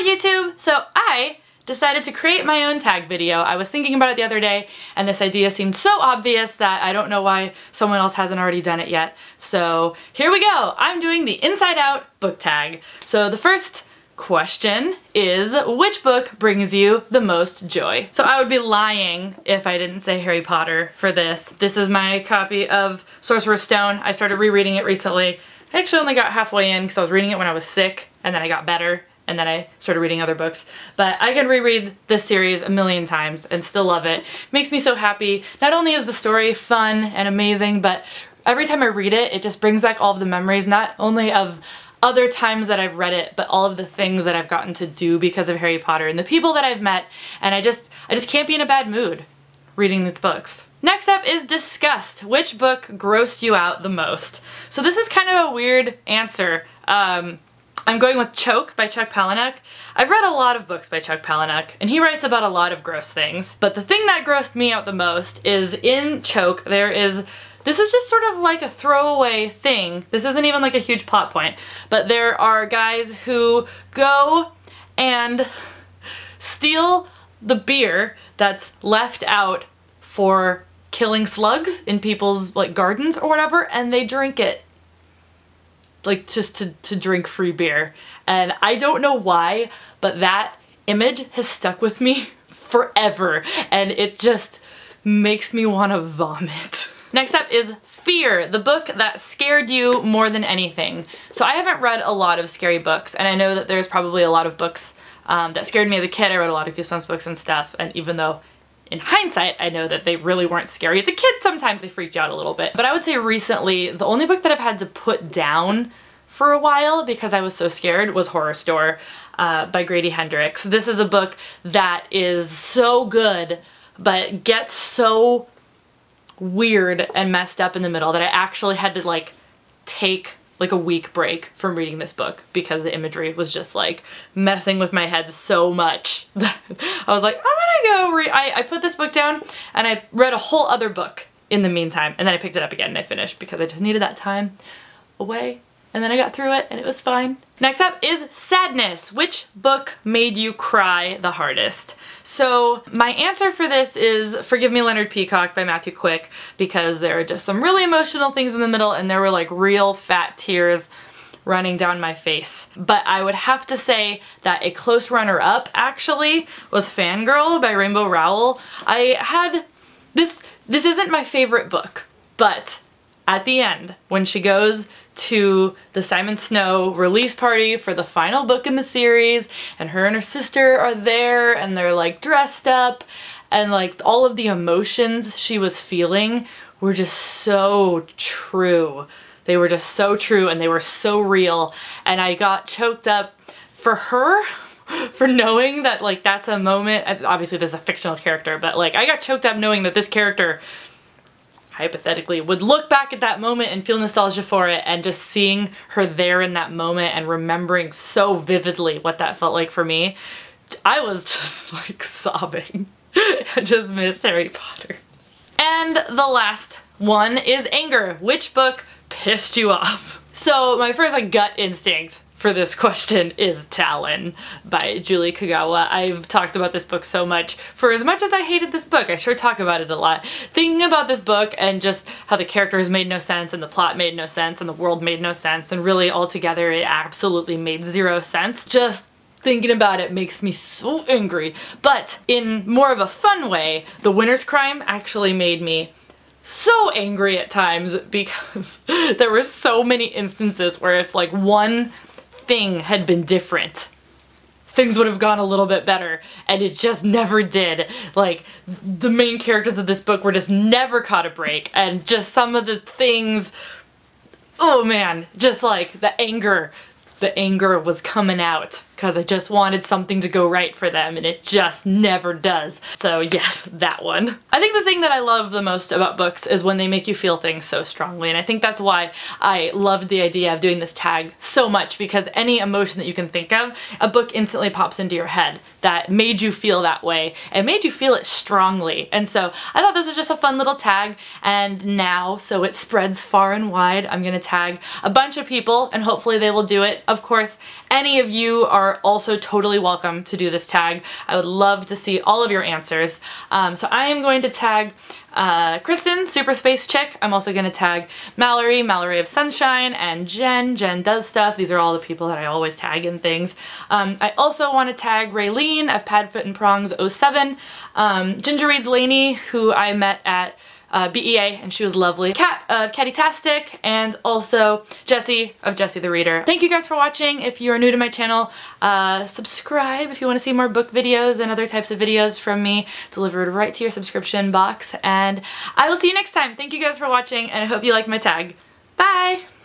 Hello YouTube! So I decided to create my own tag video. I was thinking about it the other day and this idea seemed so obvious that I don't know why someone else hasn't already done it yet. So here we go! I'm doing the Inside Out book tag. So the first question is, which book brings you the most joy? So I would be lying if I didn't say Harry Potter for this. This is my copy of Sorcerer's Stone. I started rereading it recently. I actually only got halfway in because I was reading it when I was sick and then I got better and then I started reading other books. But I can reread this series a million times and still love it. Makes me so happy. Not only is the story fun and amazing, but every time I read it, it just brings back all of the memories, not only of other times that I've read it, but all of the things that I've gotten to do because of Harry Potter and the people that I've met, and I just can't be in a bad mood reading these books. Next up is Disgust. Which book grossed you out the most? So this is kind of a weird answer. I'm going with Choke by Chuck Palahniuk. I've read a lot of books by Chuck Palahniuk, and he writes about a lot of gross things. But the thing that grossed me out the most is in Choke, this is just sort of like a throwaway thing. This isn't even like a huge plot point, but there are guys who go and steal the beer that's left out for killing slugs in people's like gardens or whatever, and they drink it. Like just to drink free beer. And I don't know why, but that image has stuck with me forever, and it just makes me want to vomit. Next up is Fear, the book that scared you more than anything. So I haven't read a lot of scary books, and I know that there's probably a lot of books that scared me as a kid. I read a lot of Goosebumps books and stuff, and even though in hindsight, I know that they really weren't scary. As a kid, sometimes they freaked you out a little bit. But I would say recently, the only book that I've had to put down for a while because I was so scared was Horror Store by Grady Hendrix. This is a book that is so good, but gets so weird and messed up in the middle that I actually had to like take like a week break from reading this book because the imagery was just like messing with my head so much that I was like, I'm gonna go read. I put this book down and I read a whole other book in the meantime, and then I picked it up again and I finished because I just needed that time away, and then I got through it and it was fine. Next up is Sadness. Which book made you cry the hardest? So my answer for this is Forgive Me, Leonard Peacock by Matthew Quick, because there are just some really emotional things in the middle and there were like real fat tears running down my face. But I would have to say that a close runner-up actually was Fangirl by Rainbow Rowell. This isn't my favorite book, but at the end, when she goes to the Simon Snow release party for the final book in the series, and her sister are there and they're like dressed up, and like all of the emotions she was feeling were just so true. They were just so true and they were so real, and I got choked up for her for knowing that like that's a moment, and obviously this is a fictional character, but like I got choked up knowing that this character hypothetically would look back at that moment and feel nostalgia for it, and just seeing her there in that moment and remembering so vividly what that felt like for me, I was just like sobbing. I just missed Harry Potter. And the last one is Anger. Which book pissed you off? So my first like gut instinct for this question is Talon by Julie Kagawa. I've talked about this book so much. For as much as I hated this book, I sure talk about it a lot. Thinking about this book and just how the characters made no sense and the plot made no sense and the world made no sense, and really altogether it absolutely made zero sense. Just thinking about it makes me so angry. But in more of a fun way, The Winter's Crime actually made me so angry at times because there were so many instances where if like one thing had been different, things would have gone a little bit better, and it just never did. Like, the main characters of this book were just never caught a break, and just some of the things, oh man, just like the anger was coming out because I just wanted something to go right for them, and it just never does. So yes, that one. I think the thing that I love the most about books is when they make you feel things so strongly, and I think that's why I loved the idea of doing this tag so much, because any emotion that you can think of, a book instantly pops into your head that made you feel that way and made you feel it strongly. And so I thought this was just a fun little tag, and now, so it spreads far and wide, I'm gonna tag a bunch of people and hopefully they will do it. Of course, Any of you are also totally welcome to do this tag. I would love to see all of your answers. So I am going to tag Kristen, Super Space Chick. I'm also going to tag Mallory, Mallory of Sunshine, and Jen, Jen Does Stuff. These are all the people that I always tag in things. I also want to tag Raylene of Padfoot and Prongs 07, Ginger Reads Laney, who I met at BEA, and she was lovely. Kat of Catty-tastic, and also Jessie of Jessie the Reader. Thank you guys for watching. If you are new to my channel, subscribe if you want to see more book videos and other types of videos from me delivered right to your subscription box. And I will see you next time. Thank you guys for watching, and I hope you like my tag. Bye!